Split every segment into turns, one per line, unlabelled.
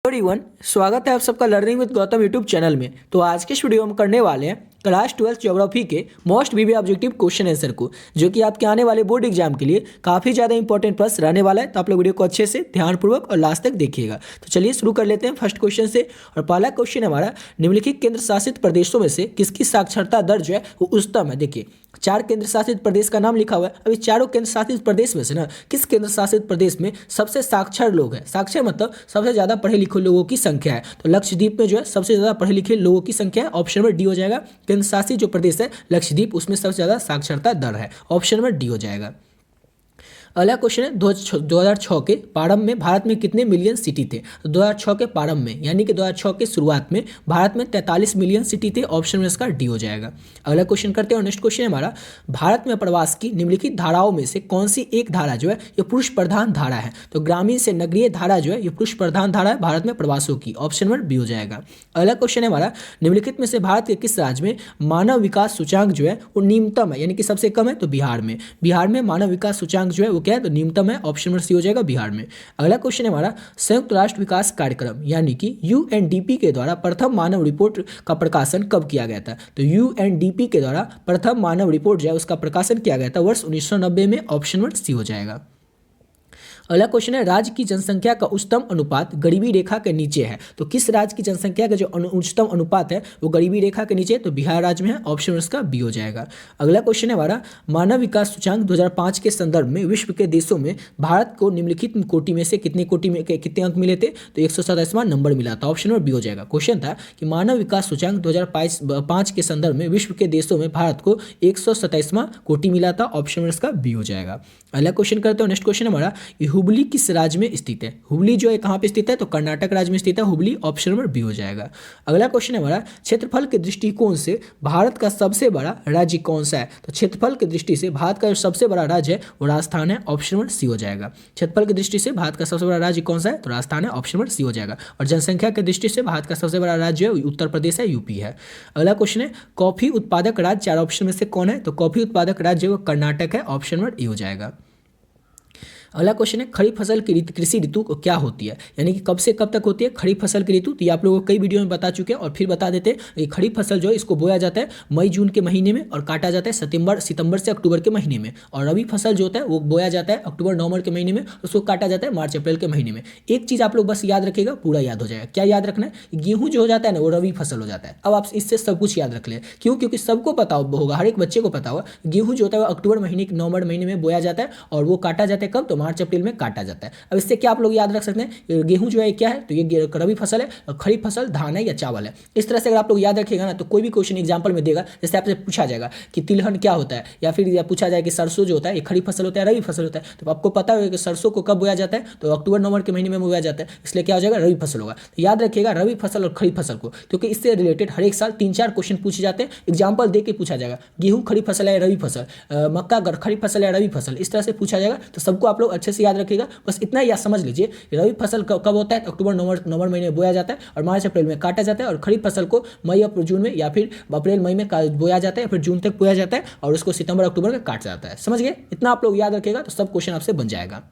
Everyone, स्वागत है आप सबका learning with Gautam YouTube channel में। तो आज के इस वीडियो में हम करने वाले हैं क्लास 12 ज्योग्राफी के मोस्ट वीवी ऑब्जेक्टिव क्वेश्चन आंसर को, जो कि आपके आने वाले बोर्ड एग्जाम के लिए काफ़ी ज़्यादा इंपॉर्टेंट प्रश्न रहने वाला है। तो आप लोग वीडियो को अच्छे से ध्यानपूर्वक और लास्ट तक देखिएगा। तो चलिए शुरू कर लेते हैं फर्स्ट क्वेश्चन से। और पहला क्वेश्चन हमारा, निम्नलिखित केंद्र शासित प्रदेशों में से किसकी साक्षरता दर जो है वो उच्चतम है। देखिए, 4 केंद्र शासित प्रदेश का नाम लिखा हुआ है। अभी चारों केंद्र शासित प्रदेश में से ना किस केंद्र शासित प्रदेश में सबसे साक्षर लोग हैं। साक्षर मतलब सबसे ज़्यादा पढ़े लिखे लोगों की संख्या है। तो लक्षद्वीप में जो है सबसे ज़्यादा पढ़े लिखे लोगों की संख्या है। ऑप्शन नंबर डी हो जाएगा। केंद्र शासित जो प्रदेश है लक्षद्वीप, उसमें सबसे ज़्यादा साक्षरता दर है। ऑप्शन नंबर डी हो जाएगा। अगला क्वेश्चन है, 2006 के प्रारंभ में भारत में कितने मिलियन सिटी थे। तो 2006 के प्रारंभ में यानी कि 2006 के शुरुआत में भारत में 43 मिलियन सिटी थे। ऑप्शन में इसका डी हो जाएगा। अगला क्वेश्चन करते हैं और नेक्स्ट क्वेश्चन है हमारा, भारत में प्रवास की निम्नलिखित धाराओं में से कौन सी एक धारा जो है ये पुरुष प्रधान धारा है। तो ग्रामीण से नगरीय धारा जो है ये पुरुष प्रधान धारा है भारत में प्रवासों की। ऑप्शन नंबर बी हो जाएगा। अगला क्वेश्चन है हमारा, निम्नलिखित में से भारत के किस राज्य में मानव विकास सूचांक जो है वो न्यूनतम है यानी कि सबसे कम है। तो बिहार में। बिहार में मानव विकास सूचांक जो है वो क्या है, तो न्यूनतम है। ऑप्शन नंबर सी हो जाएगा बिहार में। अगला क्वेश्चन है हमारा, संयुक्त राष्ट्र विकास कार्यक्रम यानी कि यूएनडीपी के द्वारा प्रथम मानव रिपोर्ट का प्रकाशन कब किया गया था। तो यूएनडीपी के द्वारा प्रथम मानव रिपोर्ट जो है उसका प्रकाशन किया गया था वर्ष 1990 में। ऑप्शन नंबर सी हो जाएगा। अगला क्वेश्चन है, राज्य की जनसंख्या का उच्चतम अनुपात गरीबी रेखा के नीचे है। तो किस राज्य की जनसंख्या का जो उच्चतम अनुपात है वो गरीबी रेखा के नीचे है। तो बिहार राज्य में है। ऑप्शन इसका बी हो जाएगा। अगला क्वेश्चन है हमारा, मानव विकास सूचांक 2005 के संदर्भ में विश्व के देशों में भारत को निम्नलिखित कोटि में से कितने अंक मिले थे। तो 127वां नंबर मिला था। ऑप्शन नंबर बी हो जाएगा। क्वेश्चन था कि मानव विकास सूचांक 2005 के संदर्भ में विश्व के देशों में भारत को 127वां कोटि मिला था। ऑप्शन नंबर इसका बी हो जाएगा। अगला क्वेश्चन करते हैं। नेक्स्ट क्वेश्चन हमारा, हुबली किस राज्य में स्थित है। हुबली जो है कहाँ पे स्थित है, तो कर्नाटक राज्य में स्थित है हुबली। ऑप्शन नंबर बी हो जाएगा। अगला क्वेश्चन है हमारा, क्षेत्रफल के दृष्टिकोण से भारत का सबसे बड़ा राज्य कौन सा है। तो क्षेत्रफल की दृष्टि से भारत का जो सबसे बड़ा राज्य है वो राजस्थान है। ऑप्शन नंबर सी हो जाएगा। क्षेत्रफल की दृष्टि से भारत का सबसे बड़ा राज्य कौन सा है, तो राजस्थान है। ऑप्शन नंबर सी हो जाएगा। और जनसंख्या की दृष्टि से भारत का सबसे बड़ा राज्य है उत्तर प्रदेश है, यूपी है। अगला क्वेश्चन है, कॉफी उत्पादक राज्य 4 ऑप्शन में से कौन है। तो कॉफी उत्पादक राज्य वो कर्नाटक है। ऑप्शन नंबर ए हो जाएगा। अगला क्वेश्चन है, खरीफ फसल की कृषि ऋतु क्या होती है, यानी कि कब से कब तक होती है खरीफ फसल की ऋतु। तो ये आप लोगों को कई वीडियो में बता चुके हैं और फिर बता देते हैं। ये खरीफ फसल जो है इसको बोया जाता है मई जून के महीने में और काटा जाता है सितंबर से अक्टूबर के महीने में। और रबी फसल जो होता है वो बोया जाता है अक्टूबर नवंबर के महीने में, उसको काटा जाता है मार्च अप्रैल के महीने में। एक चीज़ आप लोग बस याद रखिएगा, पूरा याद हो जाएगा। क्या याद रखना है, गेहूँ जो हो जाता है ना वो रबी फसल हो जाता है। अब आप इससे सब कुछ याद रख ले। क्यों, क्योंकि सबको पता होगा, हर एक बच्चे को पता होगा गेहूँ जो होता है वो अक्टूबर महीने नवंबर महीने में बोया जाता है और वो काटा जाता है कब, तो मार्च अप्रैल में काटा जाता है। अब इससे क्या आप लोग याद रख सकते हैं, गेहूं जो है क्या है, तो ये रबी फसल है और खरीफ फसल धान है या चावल है। इस तरह से अगर आप लोग याद रखिएगा ना तो कोई भी क्वेश्चन एग्जांपल में देगा, जैसे आपसे पूछा जाएगा कि तिलहन क्या होता है, या फिर पूछा जाए कि सरसों जो होता है ये खरीफ फसल होता है रबी फसल होता है। तो आपको पता होगा कि सरसों को कब बोया जाता है, तो अक्टूबर नवंबर के महीने में बोया जाता है, इसलिए क्या हो जाएगा, रबी फसल होगा। तो याद रखिएगा रबी फसल और खरीफ फसल को, क्योंकि इससे रिलेटेड हर एक साल 3-4 क्वेश्चन पूछे जाते हैं। एग्जाम्पल दे के पूछा जाएगा, गेहूं खरीफ फसल है रबी फसल, मक्का खरीफ फसल है रबी फसल, इस तरह से पूछा जाएगा। तो सबको आप लोग अच्छे से याद रखिएगा। बस इतना याद समझ लीजिए, रबी फसल कब होता है, अक्टूबर नवंबर महीने में बोया जाता है और मार्च अप्रैल में काटा जाता है। और खरीफ फसल को मई और जून में या फिर अप्रैल मई में बोया जाता है, फिर जून तक बोया जाता है और उसको सितंबर अक्टूबर में काटा जाता है। समझ गए, इतना आप लोग याद रखिएगा तो सब क्वेश्चन आपसे बन जाएगा।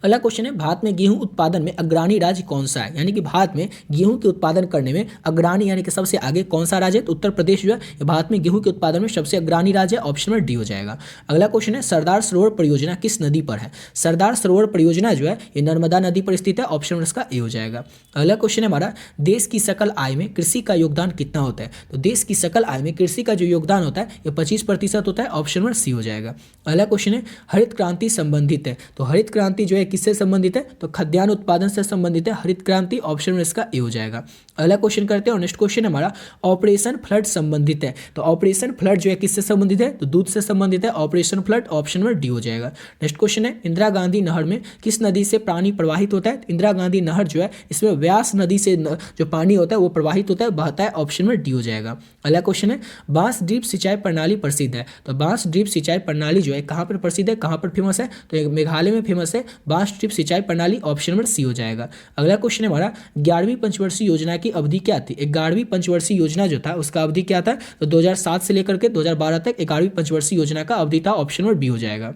अगला क्वेश्चन है, भारत में गेहूं उत्पादन में अग्रणी राज्य कौन सा है, यानी कि भारत में गेहूं के उत्पादन करने में अग्रणी यानी कि सबसे आगे कौन सा राज्य है। तो उत्तर प्रदेश जो है भारत में गेहूं के उत्पादन में सबसे अग्रणी राज्य है। ऑप्शन में डी हो जाएगा। अगला क्वेश्चन है, सरदार सरोवर परियोजना किस नदी पर है। सरदार सरोवर परियोजना जो है ये नर्मदा नदी पर स्थित है। ऑप्शन में इसका ए हो जाएगा। अगला क्वेश्चन है हमारा, देश की सकल आय में कृषि का योगदान कितना होता है। तो देश की सकल आय में कृषि का जो योगदान होता है ये 25% होता है। ऑप्शन में सी हो जाएगा। अगला क्वेश्चन है, हरित क्रांति संबंधित है। तो हरित क्रांति जो है किससे संबंधित है, तो खाद्यान्न उत्पादन से संबंधित है हरित क्रांति। ऑप्शन में इसका ए हो जाएगा। अगला क्वेश्चन करते हैं और नेक्स्ट क्वेश्चन हमारा, ऑपरेशन फ्लड संबंधित है। तो ऑपरेशन फ्लड जो है किससे संबंधित है, तो दूध से संबंधित है। ऑपरेशन फ्लड ऑप्शन में डी हो जाएगा। नेक्स्ट क्वेश्चन है, इंदिरा गांधी नहर में किस नदी से पानी प्रवाहित होता है। इंदिरा गांधी नहर जो है इसमें व्यास नदी से जो पानी होता है वो प्रवाहित होता है, बहता है। ऑप्शन में डी हो जाएगा। अगला क्वेश्चन है, बांस ड्रिप सिंचाई प्रणाली प्रसिद्ध है। तो बांस ड्रिप सिंचाई प्रणाली जो है कहाँ पर प्रसिद्ध है, कहाँ पर फेमस है, तो मेघालय में फेमस है बांस ड्रिप सिंचाई प्रणाली। ऑप्शन नंबर सी हो जाएगा। अगला क्वेश्चन है हमारा, 11वीं पंचवर्षीय योजना की अवधि क्या थी। 11वीं पंचवर्षीय योजना जो था उसका अवधि क्या था, तो 2007 से लेकर के 2012 तक 11वीं पंचवर्षीय योजना का अवधि था। ऑप्शन नंबर बी हो जाएगा।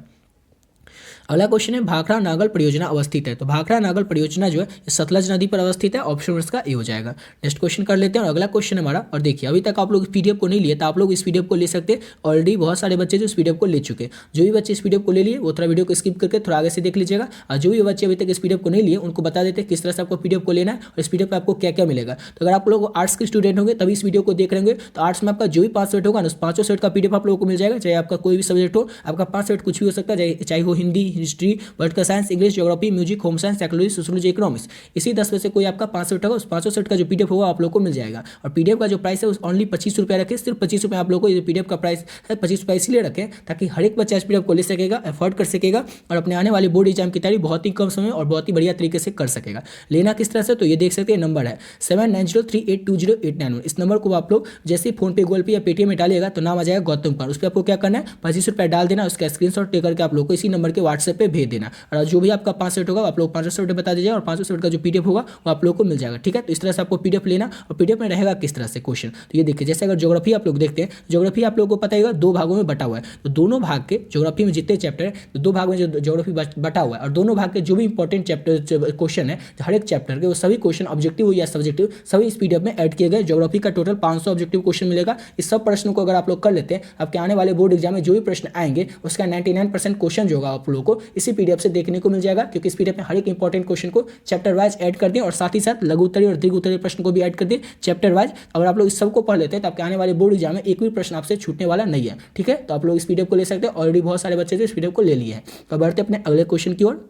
अगला क्वेश्चन है भाखड़ा नागल परियोजना अवस्थित है। तो भाखड़ा नागल परियोजना जो है सतलज नदी पर अवस्थित है, ऑप्शन इसका ए हो जाएगा। नेक्स्ट क्वेश्चन कर लेते हैं और अगला क्वेश्चन हमारा, और देखिए अभी तक आप लोग इस पीडीएफ को नहीं लिए तो आप लोग इस पीडीएफ को ले सकते हैं। ऑलरेडी बहुत सारे बच्चे जो इस पीडीएफ को ले चुके हैं। जो भी बच्चे इस पीडीएफ को ले लिए वो थोड़ा वीडियो को स्किप करके थोड़ा आगे से देख लीजिएगा, और जो भी बच्चे अभी तक इस पीडीएफ को नहीं लिए उनको बता देते हैं किस तरह से आपको पीडीएफ को लेना है और इस पीडीएफ में आपको क्या क्या मिलेगा। तो अगर आप लोग आर्ट्स के स्टूडेंट होंगे तभी इस वीडियो को देख रहे होंगे तो आर्ट्स में आपका जो भी 5 सेट होगा ना उस 5 सेट का पीडीएफ आप लोगों को मिल जाएगा। चाहे आपका कोई भी सब्जेक्ट हो, आपका 5 सेट कुछ भी हो सकता है, चाहे वो Hindi, history, political science, English, geography, music, home science, psychology, sociology, economics, इसी 10 में से कोई आपका 5 सेट होगा, उस 5 सेट का जो पीडीएफ होगा आप लोग को मिल जाएगा। और पीडीएफ का जो प्राइस है उस ओनली 25 रुपये रखें, सिर्फ 25 रुपये आप लोग को ये पीडीएफ का प्राइस है 25 रुपये इसलिए रखें ताकि हर एक बच्चा इस पीडीएफ को ले सकेगा, अफोर्ड कर सकेगा और अपने आने वाले बोर्ड एग्जाम की तैयारी बहुत ही कम समय और बहुत ही बढ़िया तरीके से कर सकेगा। लेना किस तरह से, तो ये देख सकते हैं नंबर है 7903820891। इस नंबर को आप लोग जैसे फोन पे, गूगल पे या पेटीएम में डालिएगा तो नाम आ जाएगा गौतम कुमार। उस पर आपको क्या करना है 25 रुपये डाल देना, उसका स्क्रीनशॉट लेकर के आप लोग को इसी नंबर के व्हाट्सएप पे भेज देना। और जो भी आपका 5 सेट होगा आप लोग 500 रुपये बता दीजिए और 500 सेट का जो पीडीएफ होगा वो आप लोग को मिल जाएगा। ठीक है, तो इस तरह से आपको पीडीएफ लेना और पीडीएफ में रहेगा किस तरह से क्वेश्चन। तो ये देखिए जैसे अगर ज्योग्राफी आप लोग देखते हैं, ज्योग्राफी आप लोगों को पता होगा 2 भागों में बटा हुआ है। तो दोनों भाग के ज्योग्राफी में जितने चैप्टर है तो 2 भाग में जो ज्योग्राफी बटा हुआ है और दोनों भाग के जो भी इंपॉर्टेंट चैप्टर क्वेश्चन है हर एक चैप्टर के वो सभी क्वेश्चन ऑब्जेक्टिव या सब्जेक्टिव सभी इस पीडीएफ में ऐड किए गए। ज्योग्राफी का टोटल 500 ऑब्जेक्टिव क्वेश्चन मिलेगा। इस सब प्रश्नों को अगर आप लोग कर लेते हैं आपके आने वाले बोर्ड एग्जाम में जो भी प्रश्न आएंगे उसका 99% क्वेश्चन जो होगा आप लोगों को इसी पीडीएफ से देखने को मिल जाएगा, क्योंकि इस पीडीएफ में हर एक इंपॉर्टेंट क्वेश्चन को चैप्टर वाइज ऐड कर दिए और साथ ही साथ लघु उत्तरीय और दीर्घ उत्तरीय प्रश्न को भी ऐड कर दिए चैप्टर वाइज। अगर आप लोग इस सबको पढ़ लेते हैं तो आपके आने वाले बोर्ड एग्जाम में एक भी प्रश्न आपसे छूटने वाला नहीं है। ठीक है, तो आप लोग इस पीडीएफ को ले सकते हैं। ऑलरेडी बहुत सारे बच्चे जो इस पीडीएफ को ले लिए हैं। तो बढ़ते अपने अगले क्वेश्चन की ओर।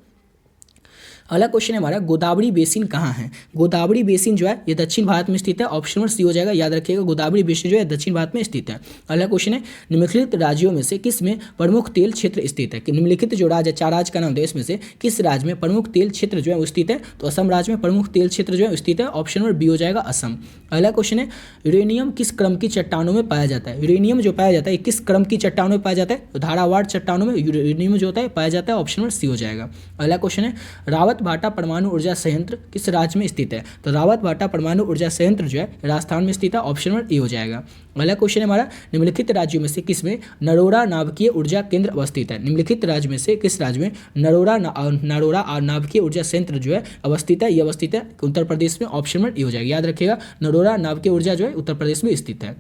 अगला क्वेश्चन है हमारा गोदावरी बेसिन कहाँ है। गोदावरी बेसिन जो है ये दक्षिण भारत में स्थित है, ऑप्शन नंबर सी हो जाएगा। याद रखिएगा गोदावरी बेसिन जो है दक्षिण भारत में स्थित है। अगला क्वेश्चन है निम्नलिखित राज्यों में से किस में प्रमुख तेल क्षेत्र स्थित है। कि निम्नलिखित जो राज्य 4 राज्य का नाम है इसमें से किस राज्य में प्रमुख तेल क्षेत्र जो है वो स्थित है। तो असम राज्य में प्रमुख तेल क्षेत्र जो है स्थित है, ऑप्शन नंबर बी हो जाएगा असम। अगला क्वेश्चन है यूरेनियम किस क्रम की चट्टानों में पाया जाता है। यूरेनियम जो पाया जाता है किस क्रम की चट्टानों में पाया जाता है। तो धारावार चट्टानों में यूरेनियम जो होता है पाया जाता है, ऑप्शन नंबर सी हो जाएगा। अगला क्वेश्चन है रावत भाटा परमाणु ऊर्जा संयंत्र किस राज्य में स्थित है। तो रावत भाटा परमाणु ऊर्जा संयंत्र जो है राजस्थान में स्थित है, ऑप्शन नंबर ए हो जाएगा। अगला क्वेश्चन है हमारा निम्नलिखित राज्यों में से किस में नरोरा नाभिकीय ऊर्जा केंद्र अवस्थित है। निम्नलिखित राज्य में से किस राज्य में नरोरा नाभिकीय ऊर्जा संयंत्र जो है अवस्थित है। ये अवस्थित है उत्तर प्रदेश में, ऑप्शन नंबर ए हो जाएगा। याद रखिएगा नरोरा नाभिकीय ऊर्जा जो है उत्तर प्रदेश में स्थित है।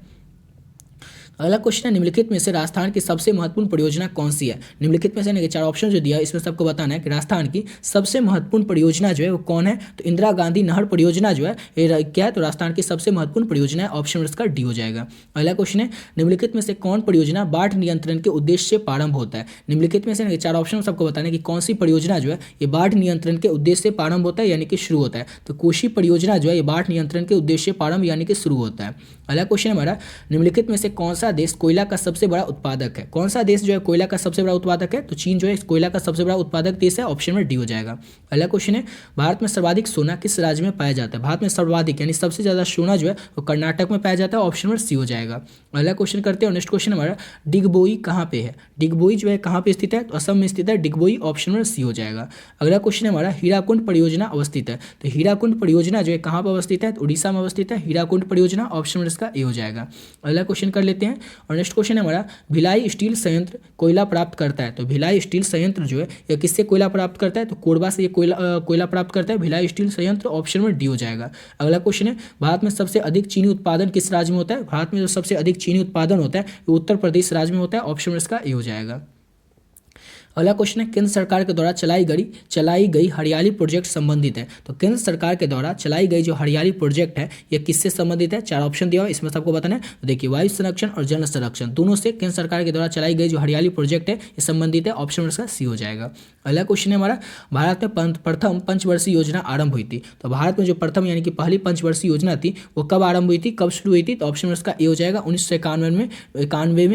अगला क्वेश्चन है निम्नलिखित में से राजस्थान की सबसे महत्वपूर्ण परियोजना कौन सी है। निम्नलिखित में से 4 ऑप्शन जो दिया इसमें सबको बताना है कि राजस्थान की सबसे महत्वपूर्ण परियोजना जो है वो कौन है। तो इंदिरा गांधी नहर परियोजना जो है ये क्या है, तो राजस्थान की सबसे महत्वपूर्ण परियोजना है, ऑप्शन इसका डी हो जाएगा। अगला क्वेश्चन है निम्नलिखित में से कौन परियोजना बाढ़ नियंत्रण के उद्देश्य से प्रारंभ होता है। निम्नलिखित में से 4 ऑप्शन सबको बताना है कि कौन सी परियोजना जो है ये बाढ़ नियंत्रण के उद्देश्य से प्रारंभ होता है यानी कि शुरू होता है। तो कोशी परियोजना जो है ये बाढ़ नियंत्रण के उद्देश्य से प्रारंभ यानी कि शुरू होता है। अगला क्वेश्चन हमारा निम्नलिखित में से कौन सा देश कोयला का सबसे बड़ा उत्पादक है। कौन सा देश जो है कोयला का सबसे बड़ा उत्पादक है। तो चीन जो है कोयला का सबसे बड़ा उत्पादक देश है, ऑप्शन में डी हो जाएगा। अगला क्वेश्चन है भारत में सर्वाधिक सोना किस राज्य में पाया जाता है। भारत में सर्वाधिक यानी सबसे ज्यादा सोना जो है वो कर्नाटक में पाया जाता है, ऑप्शन में सी हो जाएगा। अगला क्वेश्चन करते हैं। नेक्स्ट क्वेश्चन हमारा डिगबोई कहाँ पे है। डिगबोई जो है कहाँ पे स्थित है, तो असम में स्थित है डिगबोई, ऑप्शन में सी हो जाएगा। अगला क्वेश्चन हमारा हीराकुंड परियोजना अवस्थित है। तो हीराकुंड परियोजना जो है कहाँ पर अवस्थित है, तो उड़ीसा में अवस्थित है हीराकुंड परियोजना, ऑप्शन में इसका ए हो जाएगा। अगला क्वेश्चन कर लेते हैं और नेक्स्ट क्वेश्चन हमारा भिलाई स्टील संयंत्र कोयला प्राप्त करता है। तो भिलाई स्टील संयंत्र जो है यह किससे कोयला प्राप्त करता है, तो कोरबा से ये कोयला प्राप्त करता है भिलाई स्टील संयंत्र, ऑप्शन में डी हो जाएगा। अगला क्वेश्चन है भारत में सबसे अधिक चीनी उत्पादन किस राज्य में होता है। भारत में जो सबसे अधिक चीनी उत्पादन होता है वो उत्तर प्रदेश राज्य में होता है, ऑप्शन में इसका ए हो जाएगा। अगला क्वेश्चन है केंद्र सरकार के द्वारा चलाई गई हरियाली प्रोजेक्ट संबंधित है। तो केंद्र सरकार के द्वारा चलाई गई जो हरियाली प्रोजेक्ट है ये किससे संबंधित है। 4 ऑप्शन दिया हुआ इसमें सबको बताना है। तो देखिए वायु संरक्षण और जल संरक्षण दोनों से केंद्र सरकार के द्वारा चलाई गई जो हरियाली प्रोजेक्ट है ये संबंधित है, ऑप्शन इसका सी हो जाएगा। अगला क्वेश्चन है हमारा भारत में प्रथम पंचवर्षीय योजना आरंभ हुई थी। तो भारत में जो प्रथम यानी कि पहली पंचवर्षीय योजना थी वो कब आरंभ हुई थी, कब शुरू हुई थी, तो ऑप्शन इसका ए हो जाएगा। 1951 में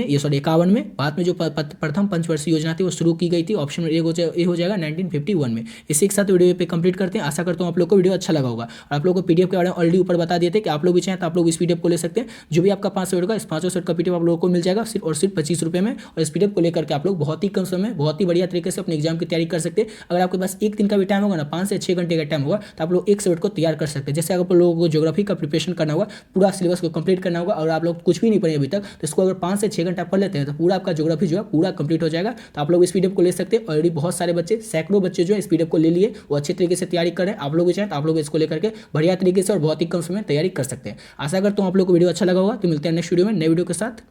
51 में भारत में जो प्रथम पंचवर्षीय योजना थी वो शुरू की गई थी, ऑप्शन में ए हो जाएगा 1951 में। इसी के साथ वीडियो पे कंप्लीट करते हैं। आशा करता हूँ आप लोग को वीडियो अच्छा लगा होगा और आप लोग को पीडीएफ के बारे में ऑलरेडी ऊपर बता दिए थे कि आप लोग भी चाहें तो आप लोग इस पीडीएफ को ले सकते हैं। जो भी आपका 500 होगा इस 500 सेट का पीडीएफ आप लोगों को मिल जाएगा सिर्फ और सिर्फ 25 रुपये में। और इस पीडीएफ को लेकर के आप लोग बहुत ही कम समय बहुत ही बढ़िया तरीके से अपने एग्जाम की तैयारी कर सकते हैं। अगर आपके पास 1 दिन का भी टाइम होगा ना, 5 से 6 घंटे का टाइम होगा, तो आप लोग एक सेट को तैयार कर सकते हैं। जैसे अगर आप लोगों को ज्योग्राफी का प्रिपरेशन करना होगा, पूरा सिलेबस को कंप्लीट करना होगा और आप लोग कुछ भी नहीं पढ़े अभी तक, तो इसको अगर 5 से 6 घंटा पढ़ लेते हैं तो पूरा आपका ज्योग्राफी जो है पूरा कंप्लीट हो जाएगा। तो आप लोग इस पीडीएफ को ले सकते हैं। ऑलरेडी बहुत सारे बच्चे, सैकड़ों बच्चे जो है इस पीडीएफ को ले लिए, वो अच्छे तरीके से तैयारी कर रहे हैं। आप लोग भी चाहें तो आप लोग इसको लेकर के बढ़िया तरीके से और बहुत ही कम समय में तैयारी कर सकते हैं। आशा करता हूँ आप लोग को वीडियो अच्छा लगा होगा। तो मिलते हैं नेक्स्ट वीडियो में नए वीडियो के साथ।